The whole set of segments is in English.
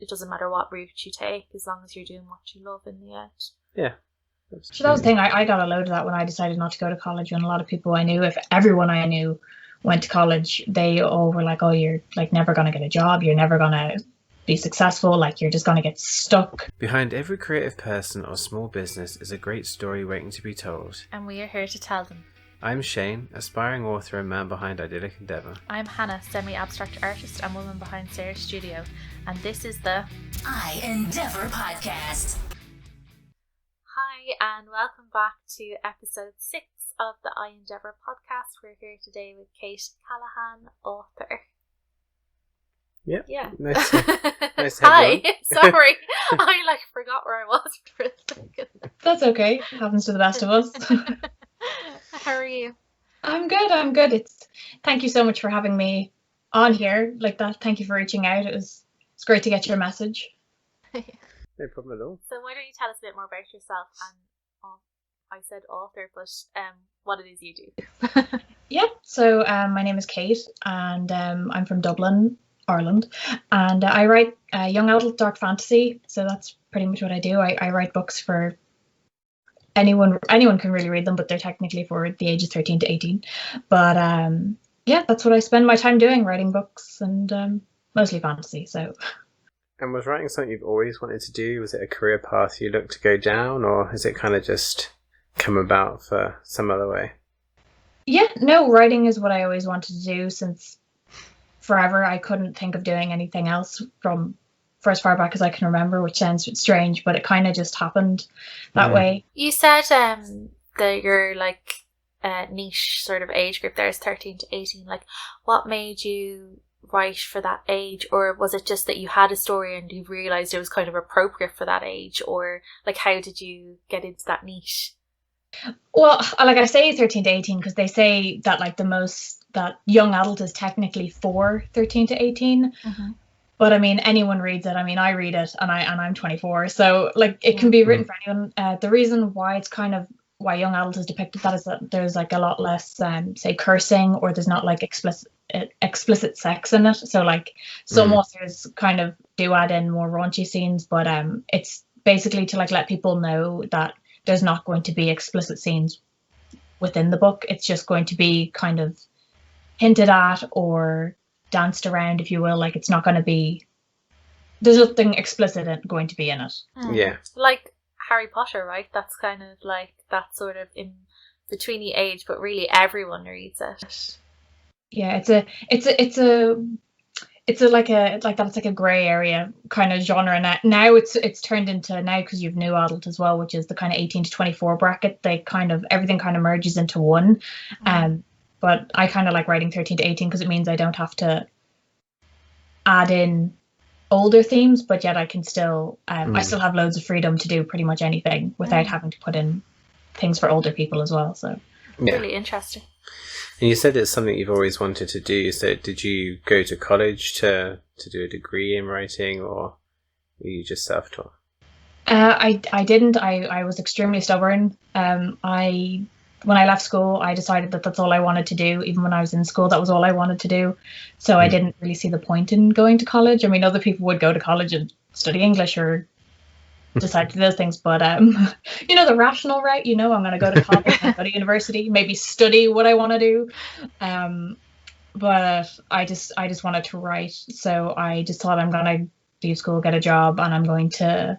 it doesn't matter what route you take as long as you're doing what you love in the end. Yeah. So that was the thing. I got a load of that when I decided not to go to college, and a lot of people I knew, if everyone I knew went to college, they all were like, oh, you're like never going to get a job, you're never going to be successful, like you're just going to get stuck. Behind every creative person or small business is a great story waiting to be told. And we are here to tell them. I'm Shane, aspiring author and man behind I-Endeavour. I'm Hannah, semi-abstract artist and woman behind Sarah Studio, and this is the I-Endeavour podcast. Hi, and welcome back to episode 6 of the I-Endeavour podcast. We're here today with Kate Callaghan, author. Yep. Yeah. Nice to Hi. Sorry, I forgot where I was for a second. That's okay. Happens to the best of us. How are you? I'm good. Thank you so much for having me on here like that. Thank you for reaching out. It's great to get your message. No problem at all. So why don't you tell us a bit more about yourself and I said author, but what it is you do. Yeah, so my name is Kate, and I'm from Dublin, Ireland, and I write young adult dark fantasy. So that's pretty much what I do. I write books for anyone can really read them, but they're technically for the ages 13 to 18. But yeah, that's what I spend my time doing, writing books, and mostly fantasy. So. And was writing something you've always wanted to do? Was it a career path you looked to go down, or has it kind of just come about for some other way? Yeah, no, writing is what I always wanted to do since forever. I couldn't think of doing anything else from for as far back as I can remember, which sounds strange, but it kind of just happened that way. You said that your niche sort of age group there is 13 to 18. Like, what made you write for that age, or was it just that you had a story and you realised it was kind of appropriate for that age, or like how did you get into that niche? Well, like I say 13 to 18 because they say that like that young adult is technically for 13 to 18. Mm-hmm. But I mean, anyone reads it. I mean, I read it and I'm 24, so like it can be written for anyone. The reason why why young adult is depicted that is that there's like a lot less say cursing, or there's not like explicit sex in it. So like some authors kind of do add in more raunchy scenes, but it's basically to like let people know that there's not going to be explicit scenes within the book. It's just going to be kind of hinted at or danced around, if you will. Like it's not going to be, there's nothing explicit going to be in it. Yeah, like Harry Potter, right? That's kind of like that sort of in between the age, but really everyone reads it. Yeah, it's like a grey area kind of genre. Now it's turned into, now because you've new adult as well, which is the kind of 18 to 24 bracket. Everything kind of merges into one. But I kind of like writing 13 to 18 because it means I don't have to add in older themes, but yet I can still I still have loads of freedom to do pretty much anything without having to put in things for older people as well. So really interesting. And you said it's something you've always wanted to do. So did you go to college to do a degree in writing, or were you just self-taught? I didn't. I was extremely stubborn. When I left school, I decided that that's all I wanted to do. Even when I was in school, that was all I wanted to do. So I didn't really see the point in going to college. I mean, other people would go to college and study English or decide to do those things. But, the rational route, I'm going to go to college and go to university, maybe study what I want to do. But I just wanted to write. So I just thought I'm going to leave school, get a job, and I'm going to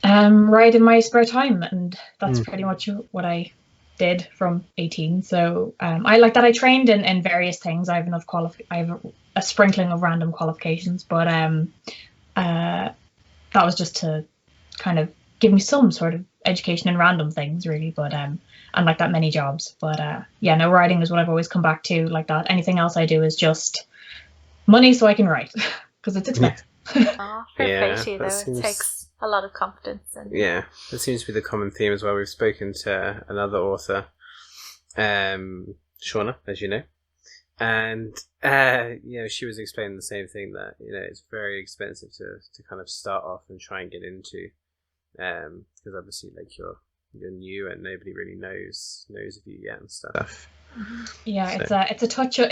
write in my spare time, and that's pretty much what I did from 18. So I like that I trained in various things. I have I have a sprinkling of random qualifications, but that was just to kind of give me some sort of education in random things, really. But unlike that many jobs. But writing is what I've always come back to like that. Anything else I do is just money so I can write because it's expensive. Oh, fair play to you though. It takes a lot of confidence. Yeah, that seems to be the common theme as well. We've spoken to another author, Shauna, as you know, and she was explaining the same thing, that it's very expensive to kind of start off and try and get into, because obviously like you're new and nobody really knows of you yet and stuff. Yeah, so. it's a touch of,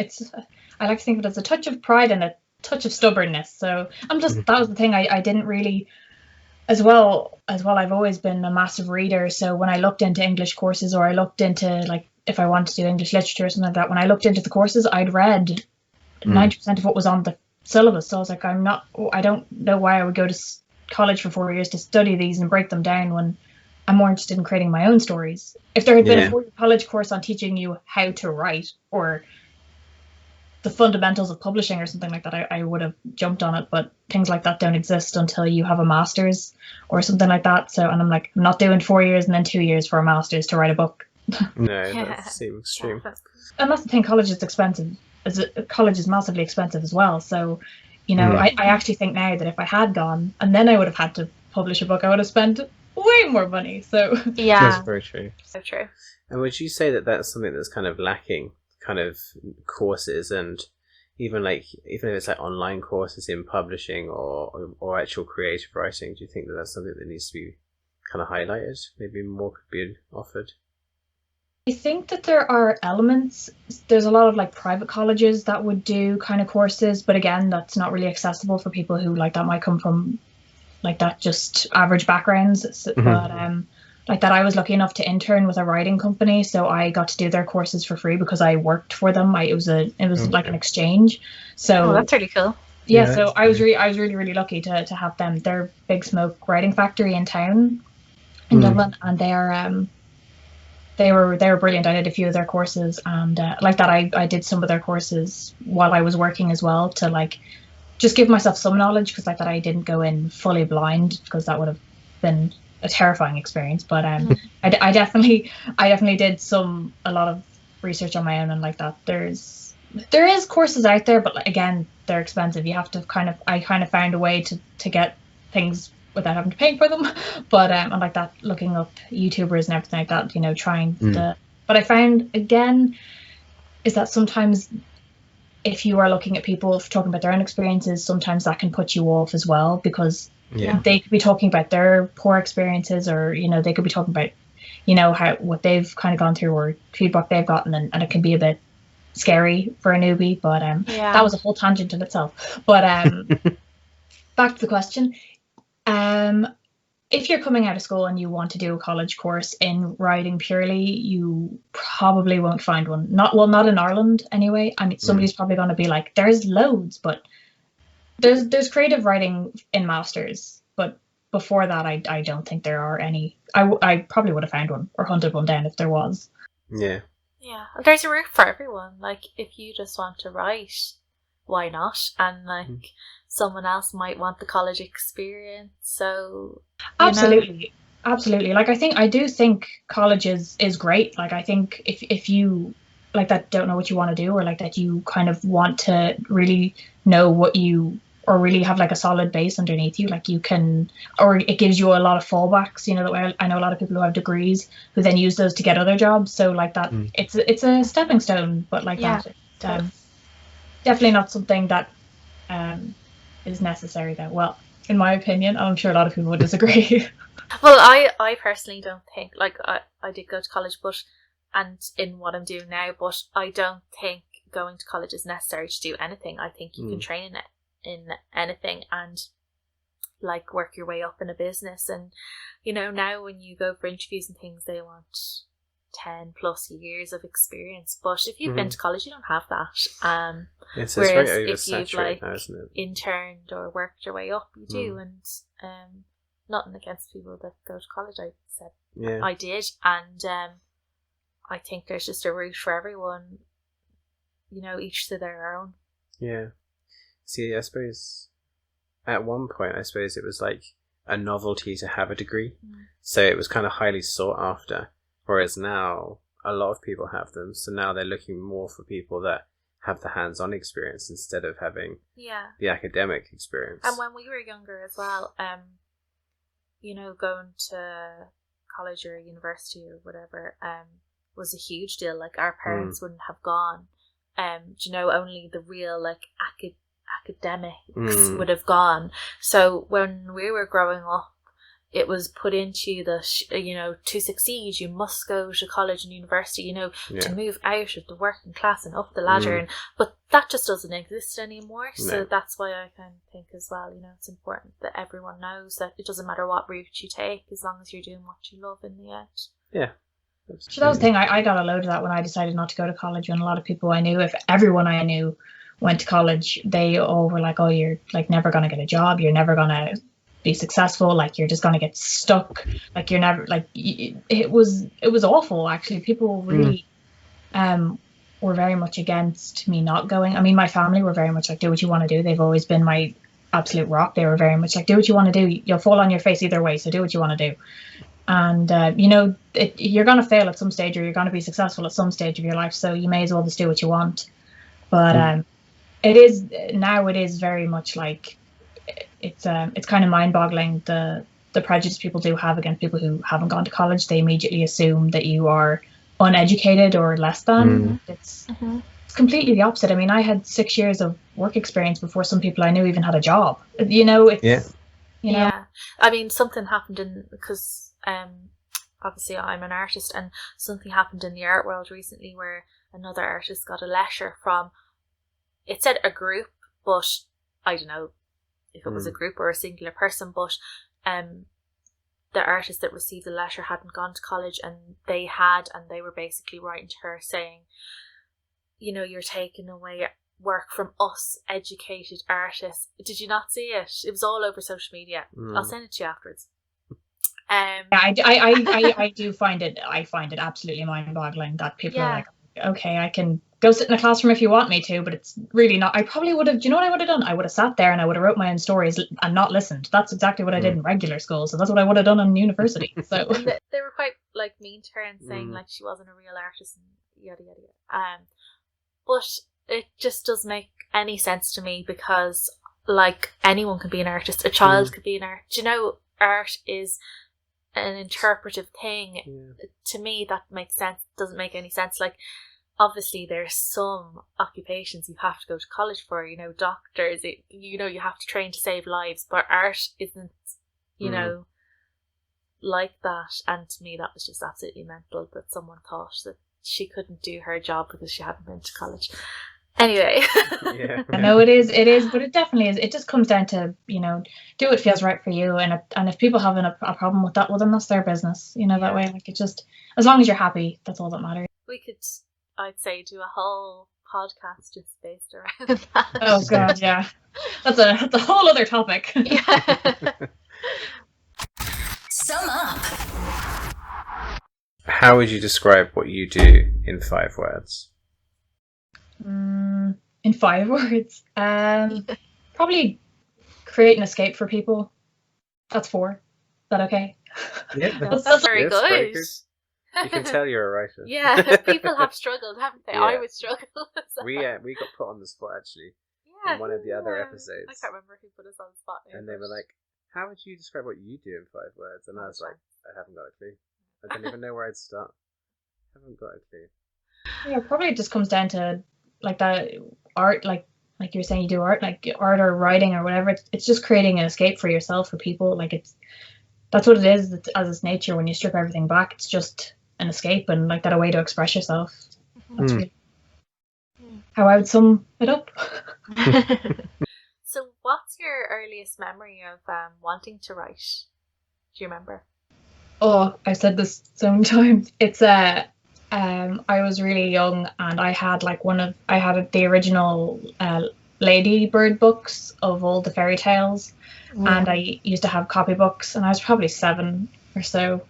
I like to think of it as a touch of pride in it touch of stubbornness. So that was the thing. I didn't really, as well, I've always been a massive reader. So when I looked into English courses, or I looked into, like, if I wanted to do English literature or something like that, when I looked into the courses, I'd read 90% of what was on the syllabus. So I was like, I don't know why I would go to college for 4 years to study these and break them down when I'm more interested in creating my own stories. If there had been a 4-year college course on teaching you how to write, or the fundamentals of publishing or something like that, I would have jumped on it. But things like that don't exist until you have a master's or something like that. So, and I'm like, I'm not doing 4 years and then 2 years for a master's to write a book. No, that seems extreme. And that's the thing, college is expensive. College is massively expensive as well. So, you know, I actually think now that if I had gone and then I would have had to publish a book, I would have spent way more money. So yeah, that's very true. So true. And would you say that that's something that's kind of lacking, kind of courses, and even if it's like online courses in publishing or actual creative writing? Do you think that that's something that needs to be kind of highlighted? Maybe more could be offered. I think that there are elements. There's a lot of like private colleges that would do kind of courses, but again, that's not really accessible for people who like that might come from like that just average backgrounds. But like that, I was lucky enough to intern with a writing company, so I got to do their courses for free because I worked for them. It was like an exchange. So that's really cool. Yeah, so I was really lucky to have them. They're Big Smoke Writing Factory in town in Dublin, and they were brilliant. I did a few of their courses, and like that, I did some of their courses while I was working as well, to like just give myself some knowledge, because like that I didn't go in fully blind, because that would have been a terrifying experience. But I definitely did a lot of research on my own, and like that there is courses out there, but again, they're expensive. You have to I found a way to get things without having to pay for them. But and like that, looking up YouTubers and everything like that, you know, trying but I found again is that sometimes if you are looking at people talking about their own experiences, sometimes that can put you off as well, because they could be talking about their poor experiences, or you know, they could be talking about, you know, what they've kind of gone through or feedback they've gotten, and it can be a bit scary for a newbie. But that was a whole tangent in itself. But back to the question. If you're coming out of school and you want to do a college course in writing purely, you probably won't find one. Not in Ireland anyway. I mean, somebody's probably going to be like, there's loads, but there's creative writing in masters. But before that, I don't think there are any. I probably would have found one or hunted one down if there was. Yeah. Yeah, there's a route for everyone. Like, if you just want to write, why not? And like someone else might want the college experience. So absolutely. Like I do think college is great. Like I think if you like that don't know what you want to do, or like that you kind of want to really know what you, or really have like a solid base underneath you, like you can, or it gives you a lot of fallbacks, you know, that way I know a lot of people who have degrees who then use those to get other jobs. So like that it's a stepping stone, but like that definitely not something that is necessary though. Well, in my opinion, I'm sure a lot of people would disagree. Well, I personally don't think, like, I did go to college, and in what I'm doing now, but I don't think going to college is necessary to do anything. I think you can train in anything and like work your way up in a business. And you know, now when you go for interviews and things, they want 10 plus years of experience, but if you've been to college, you don't have that. It's whereas very if you've like now, isn't it? interned or worked your way up, you do. And nothing against people that go to college, I said I did, and I think there's just a route for everyone, you know, each to their own. Yeah. See, I suppose at one point, it was like a novelty to have a degree, so it was kind of highly sought after. Whereas now, a lot of people have them, so now they're looking more for people that have the hands-on experience instead of having the academic experience. And when we were younger as well, you know, going to college or university or whatever was a huge deal. Like, our parents wouldn't have gone. You know, only the real like academics would have gone. So when we were growing up, it was put into you that, you know, to succeed you must go to college and university, you know, to move out of the working class and up the ladder. But that just doesn't exist anymore. So that's why I kind of think as well, you know, it's important that everyone knows that it doesn't matter what route you take as long as you're doing what you love in the end. Yeah. So that was the thing. I got a load of that when I decided not to go to college. And a lot of people I knew, if everyone I knew went to college, they all were like, oh, you're like never going to get a job. You're never going to be successful. Like you're just going to get stuck. Like you're never like, it was awful. Actually, people really were very much against me not going. I mean, my family were very much like, do what you want to do. They've always been my absolute rock. They were very much like, do what you want to do. You'll fall on your face either way. So do what you want to do. And, you know, you're going to fail at some stage or you're going to be successful at some stage of your life. So you may as well just do what you want. But it is very much like it's kind of mind boggling the prejudice people do have against people who haven't gone to college. They immediately assume that you are uneducated or less than. It's completely the opposite. I mean, I had 6 years of work experience before some people I knew even had a job. You know, it's, you know. Yeah. I mean, something happened because obviously I'm an artist, and something happened in the art world recently where another artist got a letter from, it said a group, but I don't know if it was a group or a singular person, but the artist that received the letter hadn't gone to college, and they were basically writing to her saying, you know, you're taking away work from us educated artists. Did you not see it? It was all over social media. I'll send it to you afterwards. I do find it. I find it absolutely mind-boggling that people are like, okay, I can go sit in a classroom if you want me to, but it's really not. I probably would have. Do you know what I would have done? I would have sat there and I would have wrote my own stories and not listened. That's exactly what I did in regular school. So that's what I would have done in university. So they were quite like mean to her and saying like she wasn't a real artist and yada yada yada. But it just doesn't make any sense to me because like anyone can be an artist. A child could be an artist. You know, art is an interpretive thing. To me that makes sense. Doesn't make any sense. Like obviously there's some occupations you have to go to college for, you know, doctors, you know, you have to train to save lives, but art isn't, you know, like that. And to me that was just absolutely mental that someone thought that she couldn't do her job because she hadn't been to college. Anyway. I know it is, but it definitely is. It just comes down to, you know, do what feels right for you, and if people have a problem with that, well then that's their business, you know, that way. Like it just, as long as you're happy, that's all that matters. We could, I'd say, do a whole podcast just based around that. Oh god, yeah. That's a whole other topic. Sum up. How would you describe what you do in 5 words? In 5 words, probably create an escape for people. That's 4. Is that okay? Yeah, that's very good. You can tell you're a writer. Yeah, people have struggled, haven't they? Yeah. I would struggle. So. We got put on the spot actually in one of the other episodes. I can't remember who put us on the spot. And they were like, "How would you describe what you do in 5 words?" And I was like, "I haven't got a clue. I don't even know where I'd start. I haven't got a clue." Yeah, probably it just comes down to like that art, like you're saying, you do art, like art or writing or whatever. It's just creating an escape for yourself, for people. Like that's what it is. It's, as its nature, when you strip everything back, it's just an escape and like that, a way to express yourself. That's really how I would sum it up. So what's your earliest memory of wanting to write? Do you remember? Oh, I've said this so many times. It's I was really young and I had the original Ladybird books of all the fairy tales, and I used to have copybooks, and I was probably 7 or so.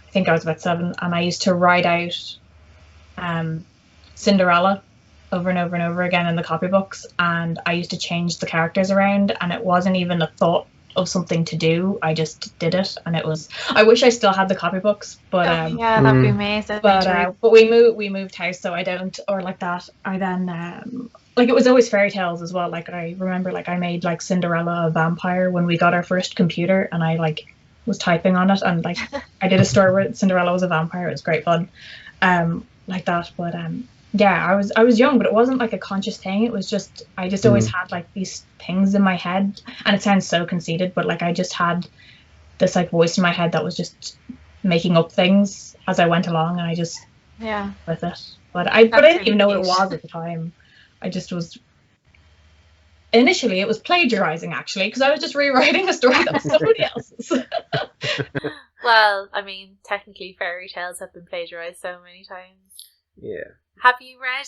I think I was about 7, and I used to write out Cinderella over and over and over again in the copybooks, and I used to change the characters around, and it wasn't even a thought of something to do. I just did it, and it was. I wish I still had the copybooks, but yeah, that'd be amazing. But we moved house, so I don't, or like that. I then like it was always fairy tales as well. Like I remember, like I made like Cinderella a vampire when we got our first computer, and I like was typing on it, and like I did a story where Cinderella was a vampire. It was great fun, like that. But yeah, I was young, but it wasn't like a conscious thing. It was just, I just always had like these things in my head, and it sounds so conceited, but like I just had this like voice in my head that was just making up things as I went along, and I just with it. But I didn't even know what it was at the time. I just was. Initially, it was plagiarizing, actually, because I was just rewriting a story that was somebody else's. Well, I mean, technically, fairy tales have been plagiarized so many times. Yeah. Have you read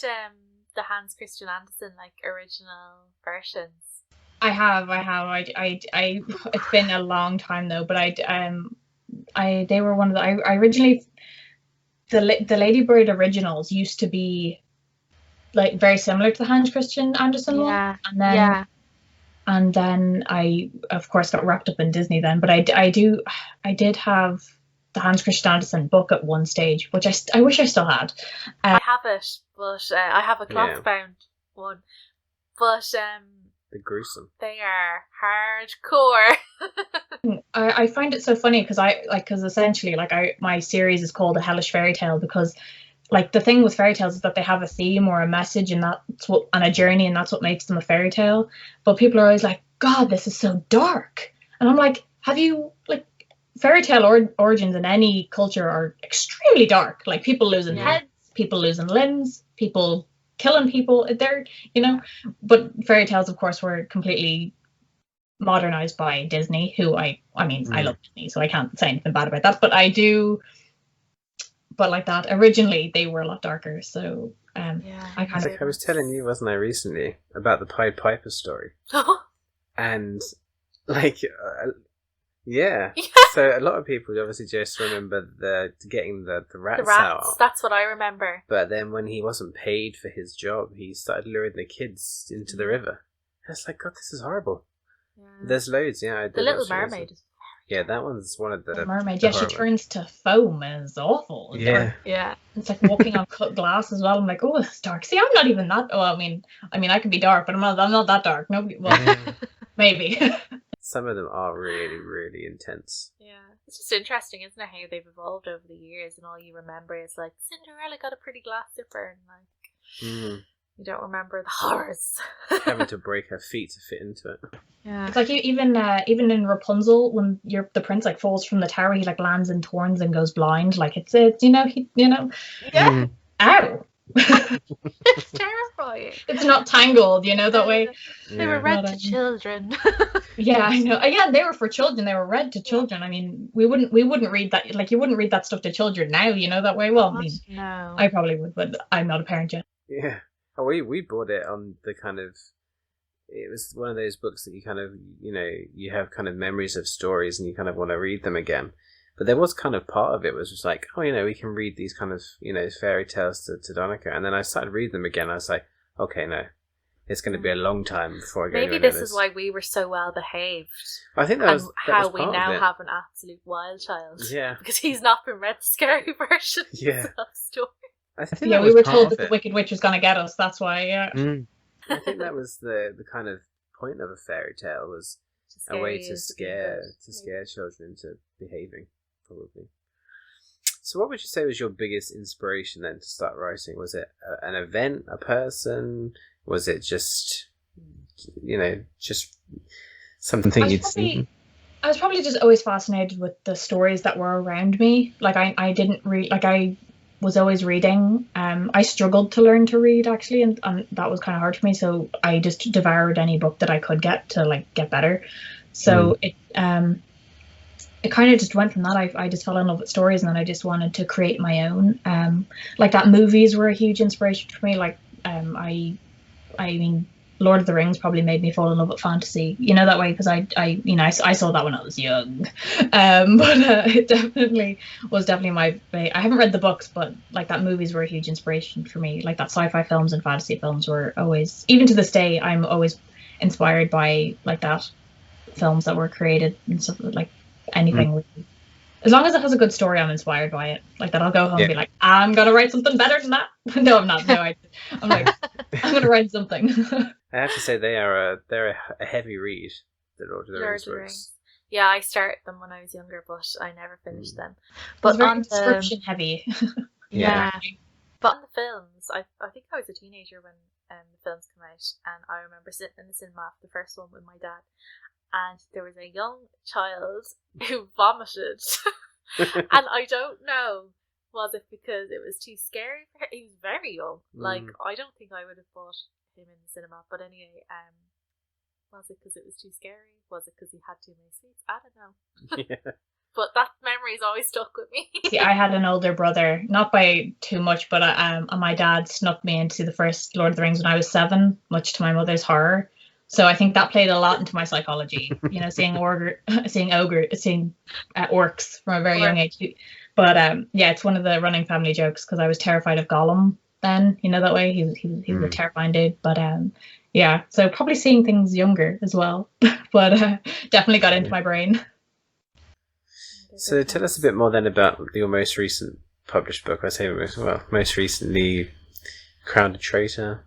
the Hans Christian Andersen original versions? I have. It's been a long time though, but they were one of the. I originally, the Ladybird originals used to be like very similar to the Hans Christian Andersen one, and then I of course got wrapped up in Disney then. But I did have the Hans Christian Andersen book at one stage, which I wish I still had. I have it, but I have a cloth bound one, but they're gruesome. They are hardcore. I find it so funny because essentially my series is called A Hellish Fairy Tale because like the thing with fairy tales is that they have a theme or a message and a journey, and that's what makes them a fairy tale. But people are always like, God, this is so dark. And I'm like, have you like fairy tale origins in any culture are extremely dark. Like people losing heads, people losing limbs, people killing people. They're, but fairy tales, of course, were completely modernized by Disney, who I love Disney, so I can't say anything bad about that. But I do. But like that, originally they were a lot darker. So I was telling you, wasn't I, recently about the Pied Piper story, and like. So a lot of people obviously just remember getting the rats out. That's what I remember. But then when he wasn't paid for his job, he started luring the kids into the river. And it's like, God, this is horrible. Yeah. There's loads, The Little Mermaid. Yeah, that one's one of the Mermaid. She turns to foam and it's awful. Yeah. It's like walking on cut glass as well. I'm like, oh, it's dark. See, I'm not even that. Oh, I mean, I can be dark, but I'm not that dark. Nobody. Well, maybe. Some of them are really, really intense. Yeah. It's just interesting, isn't it, how they've evolved over the years, and all you remember is like Cinderella got a pretty glass zipper, and like you don't remember the horrors. Having to break her feet to fit into it. Yeah. It's like even in Rapunzel, when the prince like falls from the tower, he like lands in thorns and goes blind. Like it's Yeah. Ow. It's terrifying. It's not Tangled, that way. They were read to children. Yeah, I know. Yeah, they were for children. They were read to children. I mean, we wouldn't read that. Like, you wouldn't read that stuff to children now. That way. Well, no. I probably would, but I'm not a parent yet. Yeah. Oh, we bought it on the kind of. It was one of those books that you kind of, you have kind of memories of stories and you kind of want to read them again. But there was kind of part of it was just like, oh, we can read these kind of, fairy tales to Donica. And then I started reading them again. I was like, okay, no, it's going to be a long time before I go. Maybe this is why we were so well behaved. I think that was how we now have an absolute wild child. Yeah, because he's not been read the scary versions of story. I think we were told that the Wicked Witch was going to get us. That's why. Yeah. I think that was the kind of point of a fairy tale, was a way to scare children into behaving. Probably. So what would you say was your biggest inspiration then to start writing? Was it an event, a person? Was it just, just something you'd seen? I was probably just always fascinated with the stories that were around me. Like I didn't read, like I was always reading. I struggled to learn to read actually, and that was kind of hard for me. So I just devoured any book that I could get to like get better. So it kind of just went from that. I just fell in love with stories, and then I just wanted to create my own. Like that, movies were a huge inspiration for me. Like I mean, Lord of the Rings probably made me fall in love with fantasy. That way, because I saw that when I was young. But it definitely was my. I haven't read the books, but like that, movies were a huge inspiration for me. Like that, sci-fi films and fantasy films were always, even to this day, I'm always inspired by like that, films that were created and stuff like. Anything as long as it has a good story, I'm inspired by it. Like that, I'll go home and be like, I'm gonna write something better than that. No, I'm not. No, I'm like, I'm gonna write something. I have to say they're a heavy read. The Lord of the Rings books. Yeah, I started them when I was younger, but I never finished them. But very description heavy. Yeah. But on the films, I think I was a teenager when the films came out, and I remember sitting in the cinema for the first one with my dad. and there was a young child who vomited. And I don't know, was it because it was too scary for her? He was very young. Like, I don't think I would have bought him in the cinema. But anyway, was it because it was too scary? Was it because he had too many sweets? I don't know. Yeah. But that memory's always stuck with me. See, I had an older brother, not by too much, but my dad snuck me into the first Lord of the Rings when I was 7, much to my mother's horror. So I think that played a lot into my psychology. You know, seeing orcs from a very young age. But yeah, it's one of the running family jokes because I was terrified of Gollum then. You know, that way he was a terrifying dude. But yeah, so probably seeing things younger as well. But definitely got into my brain. So tell us a bit more then about your most recent published book. I say most recently, Crowned a Traitor.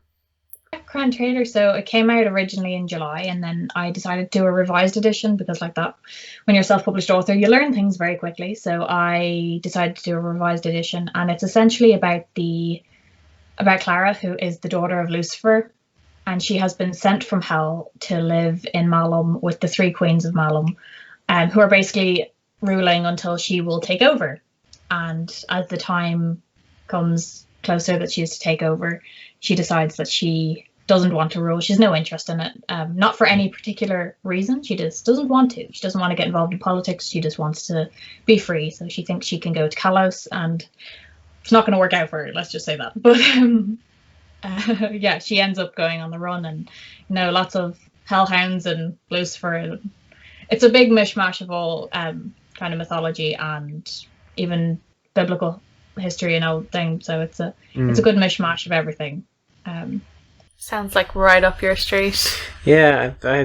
Crowned Traitor. So it came out originally in July, and then I decided to do a revised edition because, like that, when you're a self-published author, you learn things very quickly. So I decided to do a revised edition, and it's essentially about Clara, who is the daughter of Lucifer, and she has been sent from hell to live in Malum with the 3 queens of Malum, who are basically ruling until she will take over. And as the time comes closer that she is to take over, she decides that she doesn't want to rule. She has no interest in it, not for any particular reason. She just doesn't want to. She doesn't want to get involved in politics. She just wants to be free. So she thinks she can go to Kalos, and it's not going to work out for her. Let's just say that. But yeah, she ends up going on the run, and lots of hellhounds and Lucifer. It's a big mishmash of all kind of mythology and even biblical history and old things. So it's a good mishmash of everything. Sounds like right up your street. Yeah, I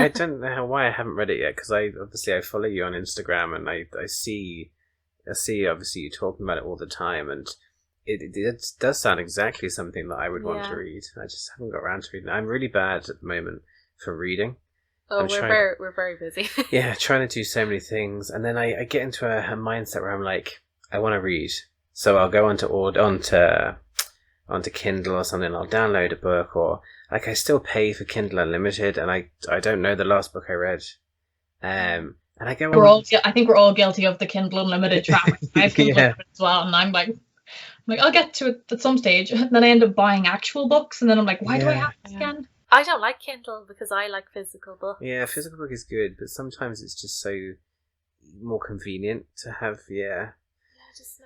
don't know why I haven't read it yet, because I follow you on Instagram, and I see obviously you talking about it all the time, and it does sound exactly something that I would want to read. I just haven't got around to reading. I'm really bad at the moment for reading. Oh, we're very busy. Yeah, trying to do so many things, and then I get into a mindset where I'm like, I want to read, so I'll go onto Kindle or something. I'll download a book, or like I still pay for Kindle Unlimited, and I don't know the last book I read. And I go. I think we're all guilty of the Kindle Unlimited trap. I have Kindle Unlimited as well, and I'm like, I'll get to it at some stage. And then I end up buying actual books, and then I'm like, why do I have this again? I don't like Kindle because I like physical books. Yeah, physical book is good, but sometimes it's just so more convenient to have. Yeah. I just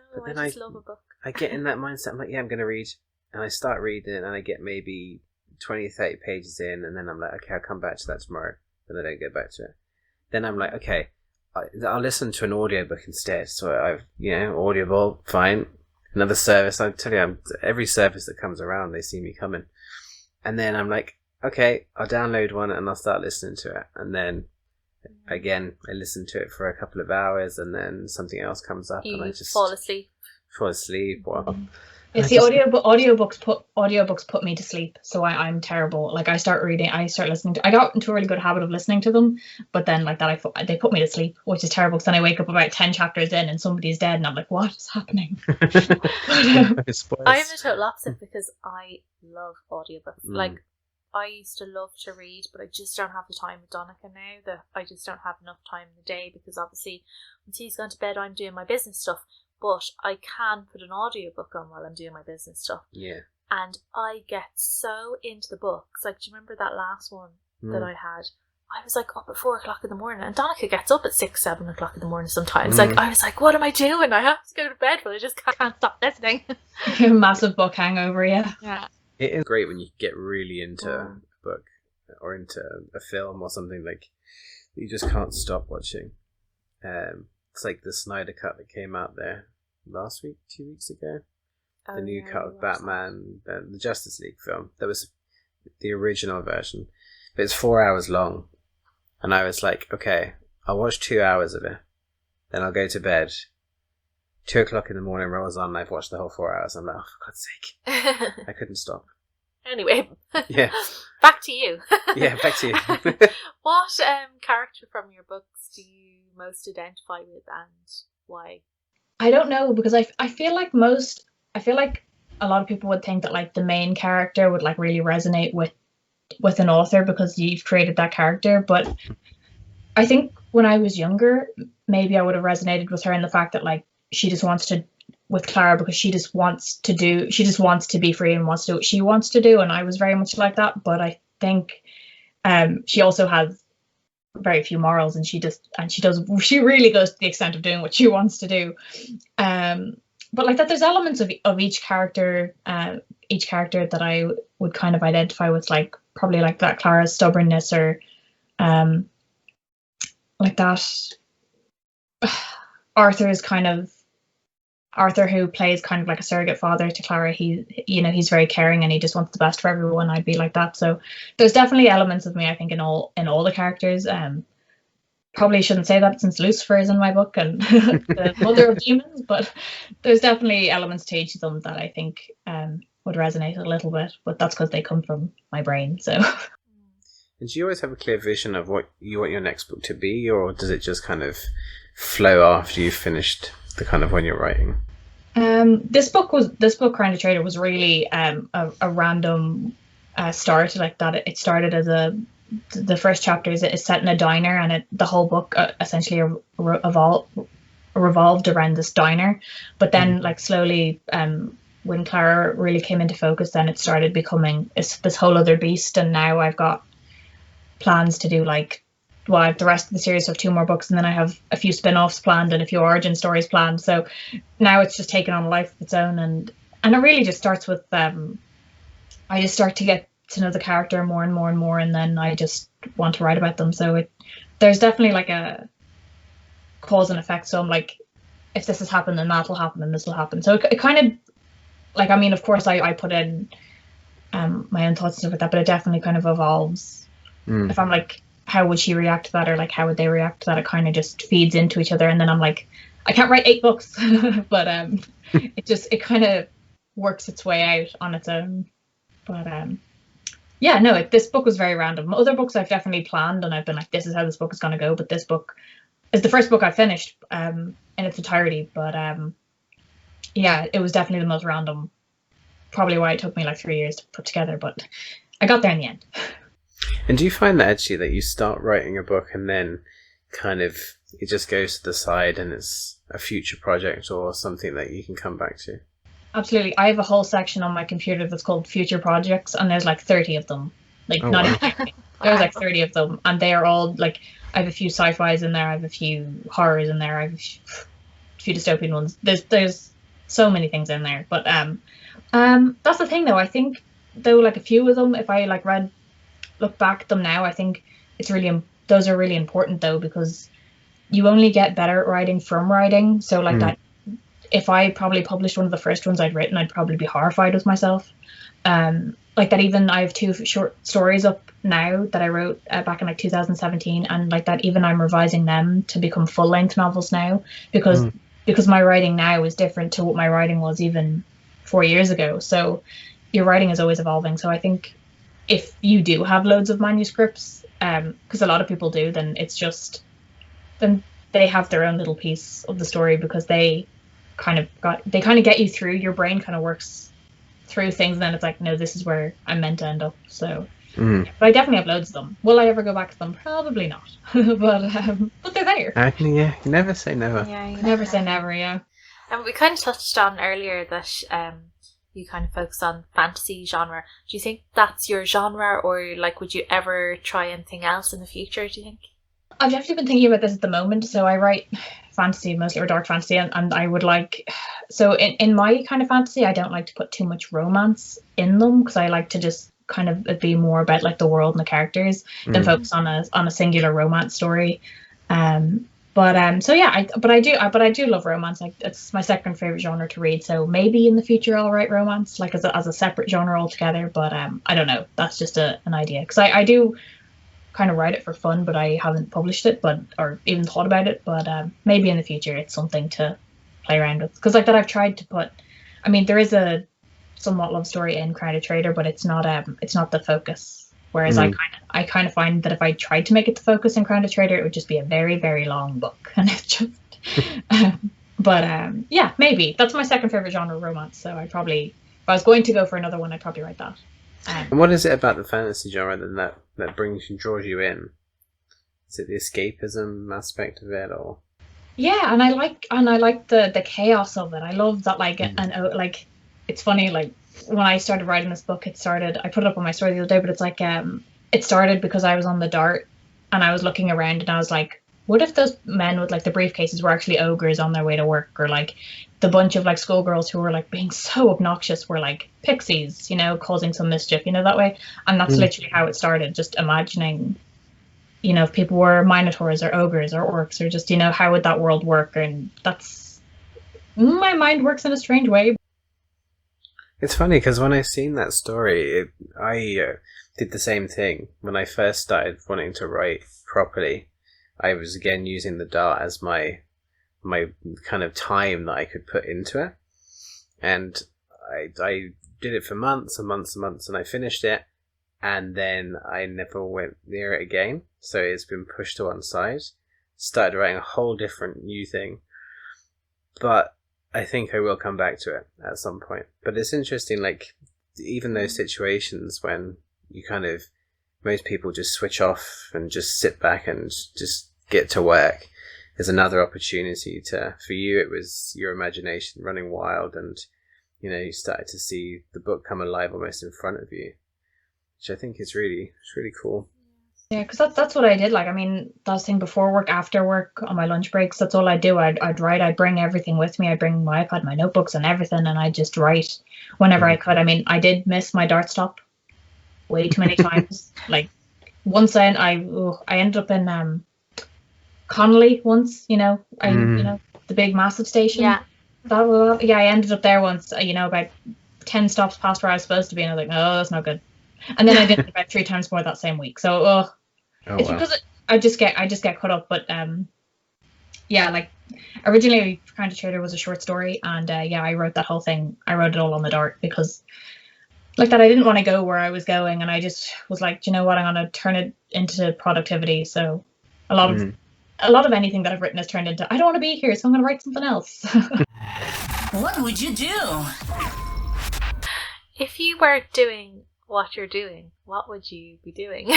love a book. I get in that mindset. I'm like, I'm going to read, and I start reading, and I get maybe 20, 30 pages in, and then I'm like, okay, I'll come back to that tomorrow. Then I don't get back to it. Then I'm like, okay, I'll listen to an audiobook instead. So I've, Audible, fine. Another service. I tell you, every service that comes around, they see me coming. And then I'm like, okay, I'll download one and I'll start listening to it. And then, again, I listen to it for a couple of hours, and then something else comes up, and I just fall asleep. Wow. Yeah, see, audiobooks put me to sleep, so I'm terrible. Like, I start listening to. I got into a really good habit of listening to them, but then like that, they put me to sleep, which is terrible. Because then I wake up about 10 chapters in, and somebody's dead, and I'm like, what is happening? I'm the total opposite because I love audiobooks. Like, I used to love to read, but I just don't have the time with Donica now. That I just don't have enough time in the day, because obviously once he's gone to bed, I'm doing my business stuff. But I can put an audiobook on while I'm doing my business stuff. Yeah. And I get so into the books. Like, do you remember that last one that I had? I was like up at 4 o'clock in the morning, and Donica gets up at 6, 7 o'clock in the morning sometimes. Like, I was like, what am I doing? I have to go to bed, but I just can't stop listening. Massive book hangover, yeah. It is great when you get really into a book or into a film or something, like you just can't stop watching. It's like the Snyder Cut that came out there last week, 2 weeks ago. The new cut of Batman, the Justice League film. That was the original version. But it's 4 hours long. And I was like, okay, I'll watch 2 hours of it. Then I'll go to bed. 2 o'clock in the morning rolls on, and I've watched the whole 4 hours. I'm like, oh, for God's sake. I couldn't stop. Anyway. Yeah. Back to you. Yeah, back to you. What character from your books do you most identify with, and why? I don't know, because I feel like a lot of people would think that like the main character would like really resonate with an author because you've created that character, but I think when I was younger, maybe I would have resonated with her in the fact that like she just wants to with Clara because she just wants to be free and wants to do what she wants to do, and I was very much like that. But I think she also has very few morals, and she really goes to the extent of doing what she wants to do. But like that, there's elements of each character that I would kind of identify with, like probably like that Clara's stubbornness, or like that Arthur, who plays kind of like a surrogate father to Clara. He's very caring and he just wants the best for everyone. I'd be like that. So there's definitely elements of me, I think, in all the characters. Probably shouldn't say that since Lucifer is in my book and the mother of demons, but there's definitely elements to each of them that I think would resonate a little bit, but that's because they come from my brain. So. And do you always have a clear vision of what you want your next book to be, or does it just kind of flow after you've finished the kind of one you're writing? This book, Crown of Traitor, was really a random start like that. It started as the first chapter is set in a diner, and the whole book essentially revolved around this diner. But then, like slowly, when Clara really came into focus, then it started becoming this whole other beast. And now I've got plans to do I have the rest of the series of 2 more books, and then I have a few spin-offs planned and a few origin stories planned. So now it's just taken on a life of its own, and it really just starts with I just start to get to know the character more and more and more, and then I just want to write about them. So there's definitely like a cause and effect. So I'm like, if this has happened, then that'll happen, and this will happen. So it kind of like, I mean, of course I put in my own thoughts and stuff like that, but it definitely kind of evolves. If I'm like, how would she react to that, or like how would they react to that, it kind of just feeds into each other, and then I'm like, I can't write 8 books but it kind of works its way out on its own. But this book was very random. Other books I've definitely planned, and I've been like, this is how this book is going to go, but this book is the first book I finished in its entirety. But it was definitely the most random, probably why it took me like 3 years to put together, but I got there in the end. And do you find that actually that you start writing a book and then kind of it just goes to the side and it's a future project or something that you can come back to? Absolutely. I have a whole section on my computer that's called future projects, and there's like 30 of them. Like, not exactly. There's like 30 of them, and they are all like, I have a few sci-fis in there, I have a few horrors in there, I have a few dystopian ones. There's so many things in there. But that's the thing though. I think though, like a few of them, if I like look back at them now, I think those are really important though, because you only get better at writing from writing. So like that, if I probably published one of the first ones I'd written, I'd probably be horrified with myself. Like that, even I have 2 short stories up now that I wrote back in like 2017, and like that, even I'm revising them to become full-length novels now, because my writing now is different to what my writing was even 4 years ago. So your writing is always evolving. So I think if you do have loads of manuscripts, because a lot of people do, then they have their own little piece of the story, because they kind of get you through. Your brain kind of works through things, and then it's like, no, this is where I'm meant to end up. So but I definitely have loads of them. Will I ever go back to them? Probably not. but they're there. Yeah, never say never. Yeah, never say never. Yeah. And we kind of touched on earlier that you kind of focus on fantasy genre. Do you think that's your genre, or like would you ever try anything else in the future, do you think? I've definitely been thinking about this at the moment. So I write fantasy mostly, or dark fantasy, and I would like, so in my kind of fantasy, I don't like to put too much romance in them, because I like to just kind of be more about like the world and the characters than focus on a singular romance story. But I do love romance. Like, it's my second favorite genre to read. So maybe in the future I'll write romance like as a separate genre altogether. But I don't know. That's just an idea, because I do kind of write it for fun, but I haven't published it, or even thought about it. But maybe in the future it's something to play around with, because like that I've tried to put. I mean, there is a somewhat love story in Crown of Traitor, but it's not the focus. Whereas I kind of find that if I tried to make it the focus in Crown of Traitor, it would just be a very, very long book, and it's just. Yeah, maybe that's my second favorite genre, romance. So if I was going to go for another one, I'd probably write that. And what is it about the fantasy genre then that draws you in? Is it the escapism aspect of it, or? Yeah, and I like the chaos of it. I love that, like, like, it's funny, like, when I started writing this book, I put it up on my story the other day, but it's like, it started because I was on the Dart and I was looking around and I was like, what if those men with like the briefcases were actually ogres on their way to work, or like the bunch of like schoolgirls who were like being so obnoxious were like pixies, you know, causing some mischief, you know, that way. And that's literally how it started, just imagining, you know, if people were minotaurs or ogres or orcs, or just, you know, how would that world work? And that's, my mind works in a strange way. It's funny because when I seen that story, I did the same thing. When I first started wanting to write properly, I was again using the Dart as my kind of time that I could put into it. And I did it for months and months and months, and I finished it, and then I never went near it again. So it's been pushed to one side. Started writing a whole different new thing. But I think I will come back to it at some point. But it's interesting, like, even those situations when you kind of, most people just switch off and just sit back and just get to work. There's another opportunity for you, it was your imagination running wild, and, you know, you started to see the book come alive almost in front of you, which I think is really cool. Yeah, because that's what I did. Like, I mean, that thing before work, after work, on my lunch breaks, that's all I'd do. I'd write, I'd bring everything with me. I'd bring my iPad, my notebooks and everything, and I'd just write whenever I could. I mean, I did miss my Dart stop way too many times. Like, once I ended up in Connolly once, you know, you know, the big massive station. Yeah. I ended up there once, you know, about 10 stops past where I was supposed to be, and I was like, oh, that's not good. And then I did it about 3 times more that same week. So it's wow. Because I just get caught up. But yeah, like, originally Kind of Traitor was a short story, and I wrote that whole thing. I wrote it all on the Dart because, like, that I didn't want to go where I was going, and I just was like, do you know what, I'm going to turn it into productivity. So a lot of anything that I've written has turned into, I don't want to be here, so I'm going to write something else. What would you do? If you weren't doing what you're doing, what would you be doing?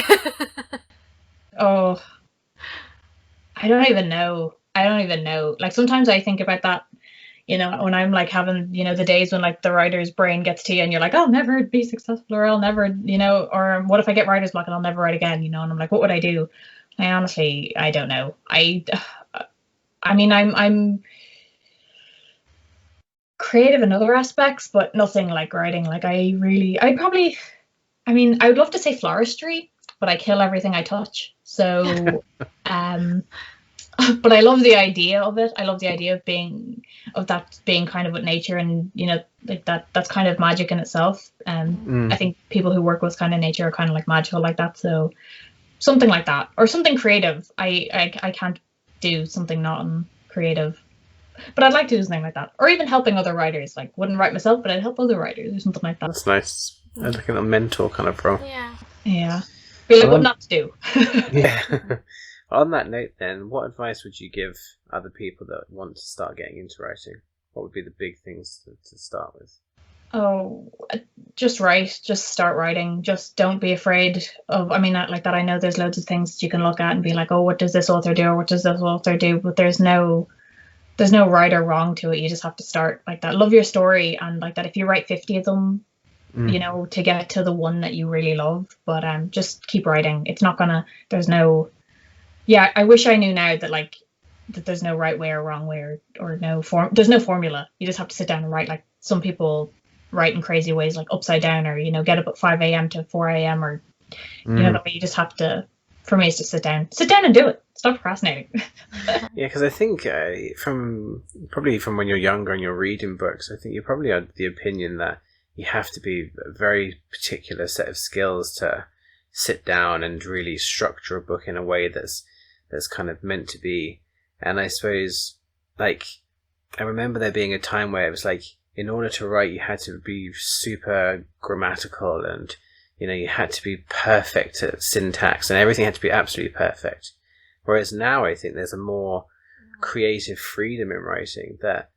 Oh, I don't even know. Like, sometimes I think about that, you know, when I'm like having, you know, the days when like the writer's brain gets to you and you're like, I'll never be successful, or I'll never, you know, or what if I get writer's block and I'll never write again, you know, and I'm like, what would I do? I don't know. I mean, I'm creative in other aspects, but nothing like writing. Like, I would love to say floristry, but I kill everything I touch. So, but I love the idea of it. I love the idea of that being kind of with nature, and, you know, like that's kind of magic in itself. I think people who work with kind of nature are kind of like magical like that. So something like that, or something creative. I can't do something not creative, but I'd like to do something like that, or even helping other writers. Like, wouldn't write myself, but I'd help other writers or something like that. That's nice. I'd like a mentor kind of role. Yeah. Be like, what not to do. Yeah. On that note, then, what advice would you give other people that want to start getting into writing? What would be the big things to start with? Oh, just write. Just start writing. Just don't be afraid of, I mean, like that. I know there's loads of things that you can look at and be like, oh, what does this author do, or what does this author do? But there's no right or wrong to it. You just have to start like that. Love your story, and like that, if you write 50 of them, you know, to get to the one that you really love. But just keep writing. It's not gonna, I wish I knew now that, like, that there's no right way or wrong way, or no form. There's no formula. You just have to sit down and write. Like, some people write in crazy ways, like upside down, or, you know, get up at 5 a.m. to 4 a.m. or, you know, that way. You just have to, for me, it's just sit down and do it. Stop procrastinating. Yeah, because I think from when you're younger and you're reading books, I think you probably had the opinion that you have to be a very particular set of skills to sit down and really structure a book in a way that's kind of meant to be. And I suppose, like, I remember there being a time where it was like, in order to write, you had to be super grammatical, and, you know, you had to be perfect at syntax, and everything had to be absolutely perfect. Whereas now I think there's a more creative freedom in writing, that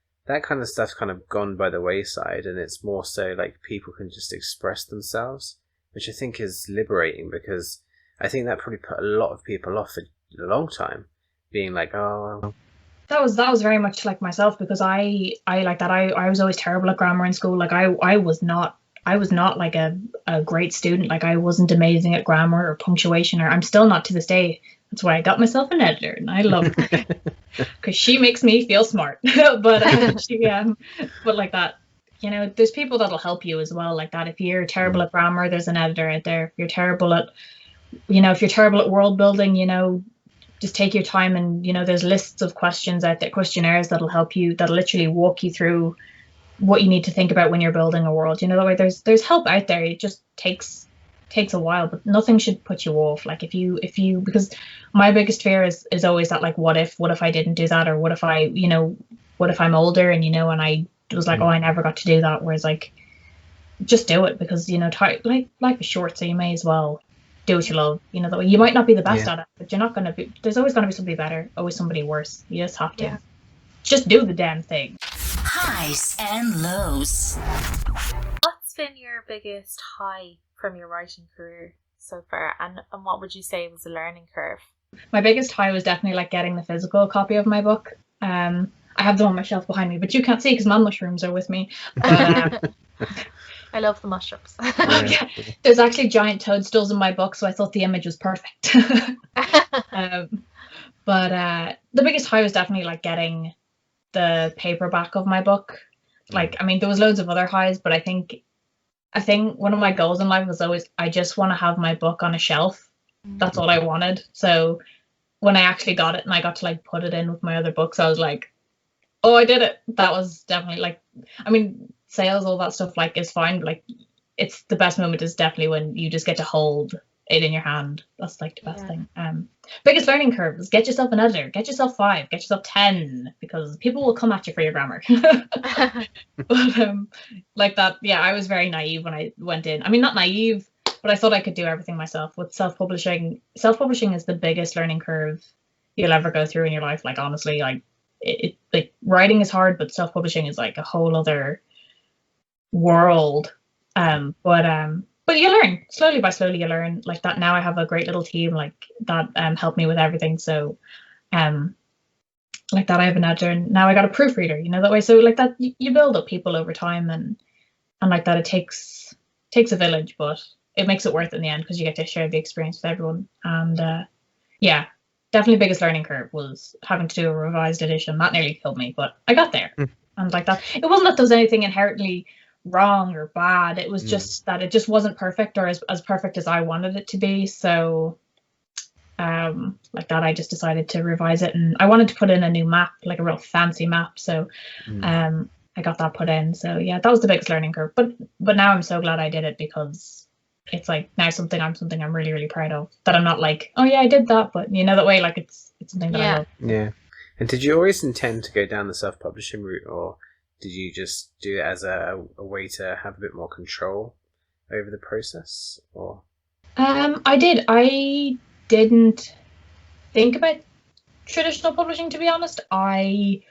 kind of stuff's kind of gone by the wayside, and it's more so like people can just express themselves, which I think is liberating, because I think that probably put a lot of people off for a long time, being like, oh, That was very much like myself, because I like that. I was always terrible at grammar in school. Like I was not like a great student. Like I wasn't amazing at grammar or punctuation, or I'm still not to this day. That's why I got myself an editor, and I love her because she makes me feel smart. But but like that, you know, there's people that'll help you as well. Like that, if you're terrible at grammar, there's an editor out there. If you're terrible at, you know, if you're terrible at world building, you know, just take your time, and you know, there's lists of questions out there, questionnaires that'll help you, that'll literally walk you through what you need to think about when you're building a world. You know, the way there's help out there. It just takes a while, but nothing should put you off. Like if you because my biggest fear is always that, like, what if I didn't do that, or what if I, you know, what if I'm older and, you know, and I was like, oh, I never got to do that. Whereas like, just do it, because, you know, life is short, so you may as well do what you love. You know, that way you might not be the best at it, but you're not going to be, there's always going to be somebody better, always somebody worse. You just have to just do the damn thing. Highs and lows. What's been your biggest high from your writing career so far, and what would you say was a learning curve? My biggest high was definitely like getting the physical copy of my book. I have them on my shelf behind me, but you can't see because my mushrooms are with me. But, I love the mushrooms. There's actually giant toadstools in my book, so I thought the image was perfect. But the biggest high was definitely like getting the paperback of my book. Like, I mean, there was loads of other highs, but I think one of my goals in life was always, I just want to have my book on a shelf. That's all I wanted. So when I actually got it and I got to like put it in with my other books, I was like, oh, I did it. That was definitely like, I mean, sales, all that stuff like is fine, but like, it's the best moment is definitely when you just get to hold it in your hand. That's like the best thing. Biggest learning curve is get yourself an editor, get yourself 5, get yourself 10, because people will come at you for your grammar. But like that, yeah, I was very naive when I went in. I mean, not naive, but I thought I could do everything myself. With self-publishing is the biggest learning curve you'll ever go through in your life. Like, honestly, like it like writing is hard, but self-publishing is like a whole other world. But you learn slowly by slowly. You learn like that. Now I have a great little team like that help me with everything. So like that, I have an editor, and now I got a proofreader, you know, that way. So like that, you build up people over time, and like that, it takes a village, but it makes it worth it in the end, because you get to share the experience with everyone. And yeah, definitely biggest learning curve was having to do a revised edition. That nearly killed me, but I got there. And like that, it wasn't that there was anything inherently wrong or bad. It was just that it just wasn't perfect, or as perfect as I wanted it to be. So like that, I just decided to revise it, and I wanted to put in a new map, like a real fancy map. So I got that put in. So yeah, that was the biggest learning curve. But now I'm so glad I did it, because it's like now something I'm really, really proud of. That I'm not like, oh yeah, I did that, but you know, that way, like it's something that I love. Yeah. And did you always intend to go down the self-publishing route, or did you just do it as a way to have a bit more control over the process? Or I did. I didn't think about traditional publishing, to be honest. I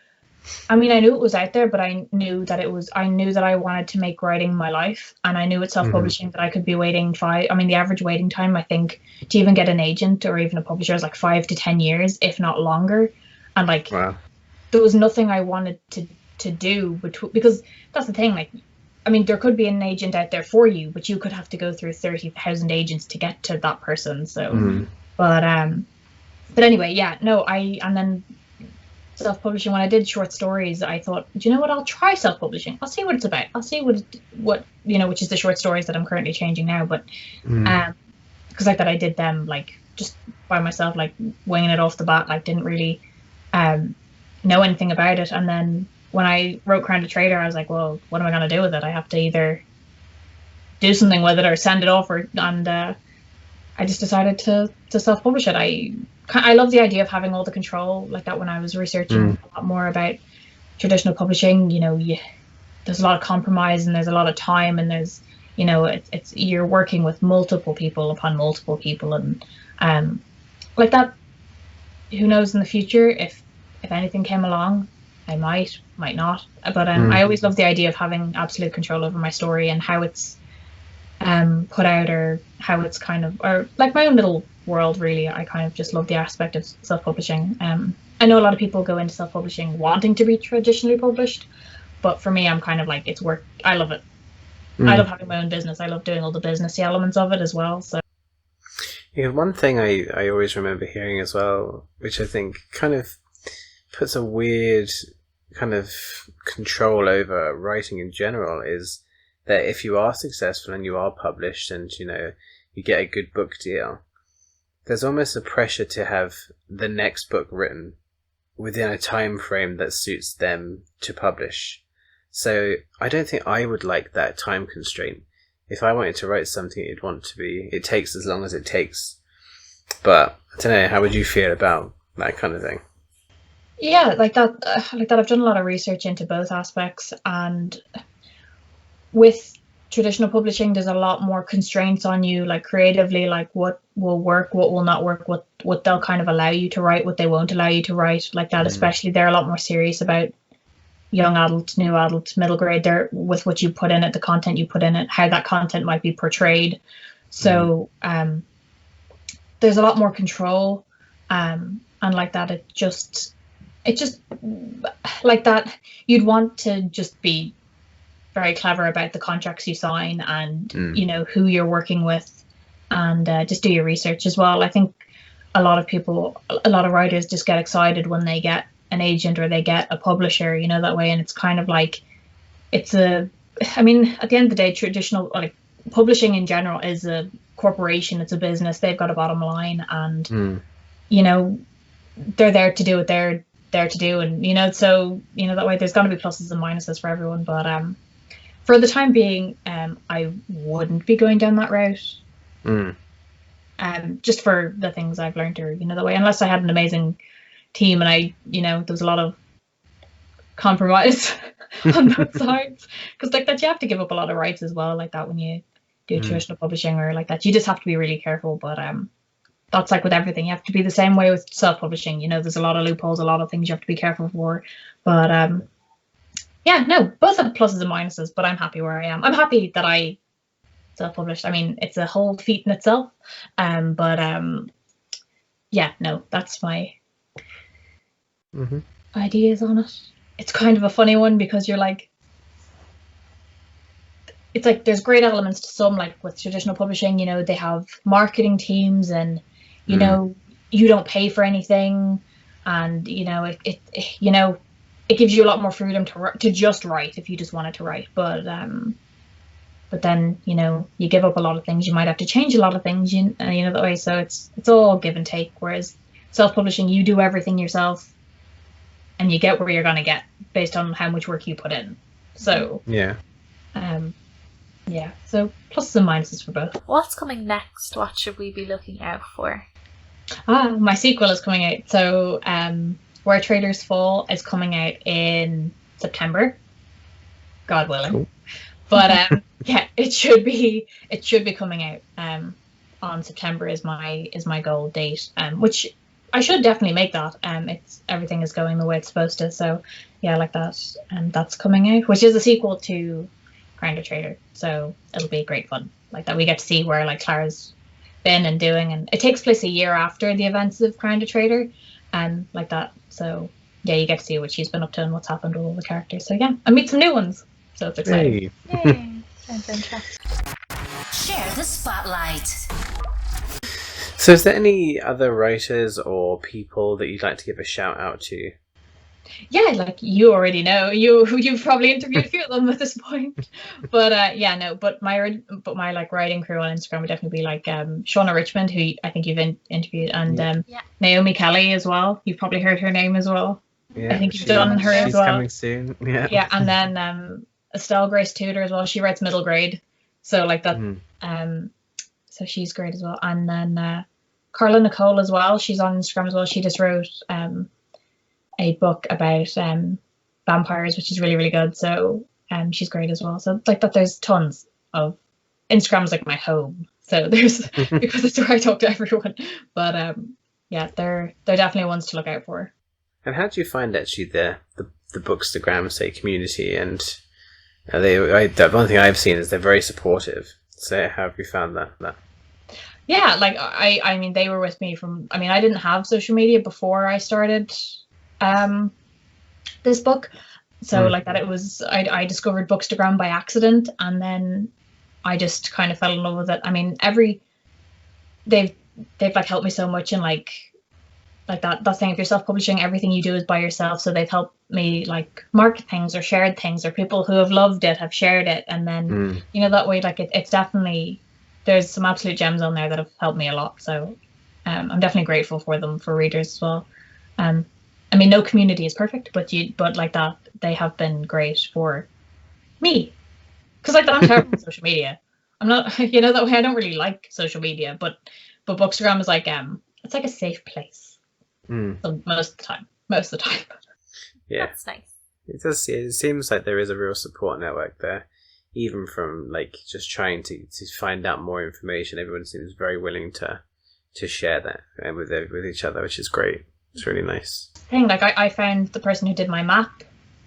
mean, I knew it was out there, but I knew that I wanted to make writing my life, and I knew with self-publishing that I could be waiting the average waiting time, I think, to even get an agent or even a publisher is like 5 to 10 years, if not longer. And like, there was nothing I wanted to do because that's the thing. Like, I mean, there could be an agent out there for you, but you could have to go through 30,000 agents to get to that person. So, but anyway, yeah, no, and then self-publishing, when I did short stories, I thought, do you know what, I'll try self-publishing. I'll see what it's about. I'll see what you know, which is the short stories that I'm currently changing now. But because like that, I did them like just by myself, like winging it off the bat, like didn't really know anything about it. And then when I wrote Crown to Traitor, I was like, well, what am I going to do with it? I have to either do something with it or send it off, and I just decided to self-publish it. I love the idea of having all the control like that. When I was researching a lot more about traditional publishing, you know, there's a lot of compromise, and there's a lot of time, and there's, you know, it's you're working with multiple people upon multiple people, and like that, who knows in the future if anything came along, I might not, but I always love the idea of having absolute control over my story and how it's put out, or how it's kind of, or like my own little world, really. I kind of just love the aspect of self-publishing. I know a lot of people go into self-publishing wanting to be traditionally published, but for me, I'm kind of like, it's work. I love it. I love having my own business. I love doing all the businessy elements of it as well. So, yeah, one thing I always remember hearing as well, which I think kind of puts a weird kind of control over writing in general, is that if you are successful and you are published and, you know, you get a good book deal, there's almost a pressure to have the next book written within a time frame that suits them to publish. So I don't think I would like that time constraint. If I wanted to write something, it takes as long as it takes. But I don't know, how would you feel about that kind of thing? yeah, like that. I've done a lot of research into both aspects, and with traditional publishing, there's a lot more constraints on you, like creatively, like what will work, what will not work, what they'll kind of allow you to write, what they won't allow you to write, like that. Especially, they're a lot more serious about young adult, new adult, middle grade, there with what you put in it, the content you put in it, how that content might be portrayed. So there's a lot more control, and like that, it just like that, you'd want to just be very clever about the contracts you sign, and you know, who you're working with, and just do your research as well. I think a lot of writers just get excited when they get an agent or they get a publisher, you know, that way. And it's kind of like, at the end of the day, traditional, like, publishing in general is a corporation, it's a business, they've got a bottom line, and you know, they're there to do what they're there to do, and you know, so you know, that way there's going to be pluses and minuses for everyone. But for the time being, I wouldn't be going down that route, just for the things I've learned, or you know, that way, unless I had an amazing team and I, you know, there was a lot of compromise on both sides, because like that, you have to give up a lot of rights as well, like that, when you do traditional publishing or like that. You just have to be really careful. But that's like with everything, you have to be the same way with self-publishing, you know, there's a lot of loopholes, a lot of things you have to be careful for. But yeah, no, both have pluses and minuses, but I'm happy where I am. I'm happy that I self-published. I mean, it's a whole feat in itself, but yeah, no, that's my ideas on it. It's kind of a funny one, because you're like, it's like there's great elements to some, like with traditional publishing, you know, they have marketing teams, and you know, you don't pay for anything, and you know, it you know, it gives you a lot more freedom to just write if you just wanted to write. But then, you know, you give up a lot of things, you might have to change a lot of things, you know, that way. So it's all give and take, whereas self-publishing, you do everything yourself, and you get where you're going to get based on how much work you put in. So yeah, so pluses and minuses for both. What's coming next? What should we be looking out for? My sequel is coming out. So Where Traitors Fall is coming out in September, God willing. Cool. But yeah, it should be coming out on September is my goal date, which I should definitely make that. Everything is going the way it's supposed to. So yeah, like that, and that's coming out, which is a sequel to Crowned a Traitor. So it'll be great fun. Like that, we get to see where like Clara's been and doing, and it takes place a year after the events of Crowned a Traitor, and like that. So yeah, you get to see what she's been up to and what's happened with all the characters. So yeah, and meet some new ones. So it's exciting. Yay! Sounds interesting. Share the spotlight. So is there any other writers or people that you'd like to give a shout out to? Yeah, like you already know, you've probably interviewed a few of them at this point. But yeah, no, but my like writing crew on Instagram would definitely be like Shauna Richmond, who I think you've interviewed, and Naomi Kelly as well. You've probably heard her name as well. Yeah, I think you've done her as well. She's coming soon. Yeah. Yeah, and then Estelle Grace Tudor as well. She writes middle grade, so like that. So she's great as well. And then Carla Nicole as well. She's on Instagram as well. She just wrote a book about vampires, which is really, really good. So she's great as well. So like that, there's tons of Instagram's like my home. So there's because it's where I talk to everyone. But yeah, they're definitely ones to look out for. And how do you find actually the Bookstagram, say, community? And the one thing I've seen is they're very supportive. So how have you found that? yeah, like I mean, they were with me from. I mean, I didn't have social media before I started this book, so like that it was. I discovered Bookstagram by accident, and then I just kind of fell in love with it. I mean, they've like helped me so much, and like that thing, if you're self-publishing, everything you do is by yourself, so they've helped me like market things or shared things, or people who have loved it have shared it, and then you know, that way, like it's definitely, there's some absolute gems on there that have helped me a lot, so I'm definitely grateful for them, for readers as well. I mean, no community is perfect, but like that, they have been great for me, because like I'm terrible on social media. I'm not, you know, that way I don't really like social media, but Bookstagram is like it's like a safe place. So most of the time. Yeah, that's nice. It does. It seems like there is a real support network there, even from like just trying to find out more information. Everyone seems very willing to share that with each other, which is great. It's really nice. Like I found the person who did my map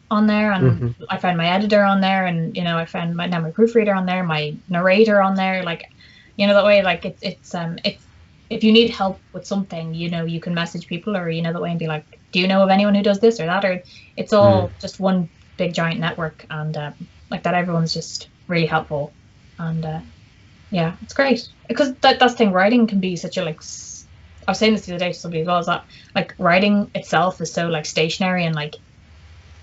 on there, and I found my editor on there, and you know, I found my proofreader on there, my narrator on there. Like, you know, that way, like it's if you need help with something, you know, you can message people, or you know, that way, and be like, do you know of anyone who does this or that? Or it's all just one big giant network, and like that, everyone's just really helpful, and yeah, it's great, because that's the thing. Writing can be such a like. I was saying this the other day to somebody as well, is that like writing itself is so like stationary and like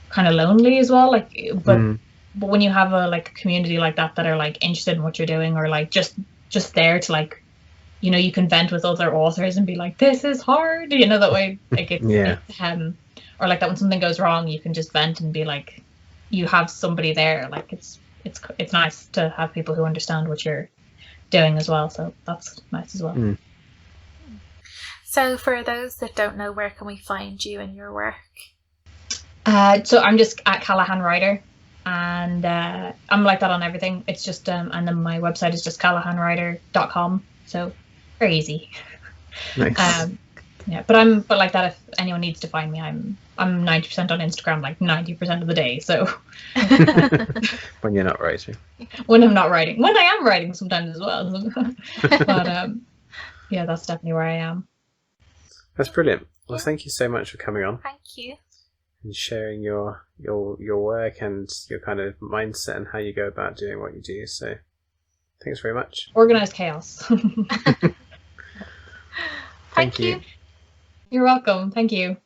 kind of lonely as well. Like, but when you have a like community like that are like interested in what you're doing, or like just there to like, you know, you can vent with other authors and be like, this is hard, you know, that way, like it's or like that when something goes wrong, you can just vent and be like, you have somebody there. Like it's nice to have people who understand what you're doing as well, so that's nice as well. So for those that don't know, where can we find you and your work? So I'm just at Callaghan Writer, and I'm like that on everything. It's just and then my website is just callaghanwriter.com, so very easy. Nice. Yeah, but like that, if anyone needs to find me, I'm 90% on Instagram, like 90% of the day. So When you're not writing. When I'm not writing, when I am writing sometimes as well. But yeah, that's definitely where I am. That's brilliant. Well, thank you so much for coming on. Thank you. And sharing your work and your kind of mindset and how you go about doing what you do. So thanks very much. Organized chaos. Thank you. You're welcome. Thank you.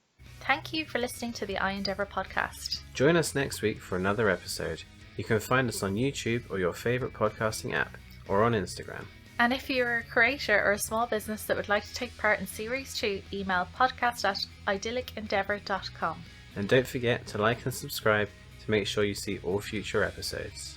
Thank you for listening to the I-Endeavour podcast. Join us next week for another episode. You can find us on YouTube or your favourite podcasting app, or on Instagram. And if you're a creator or a small business that would like to take part in Series 2, email podcast@idyllicendeavour.com. And don't forget to like and subscribe to make sure you see all future episodes.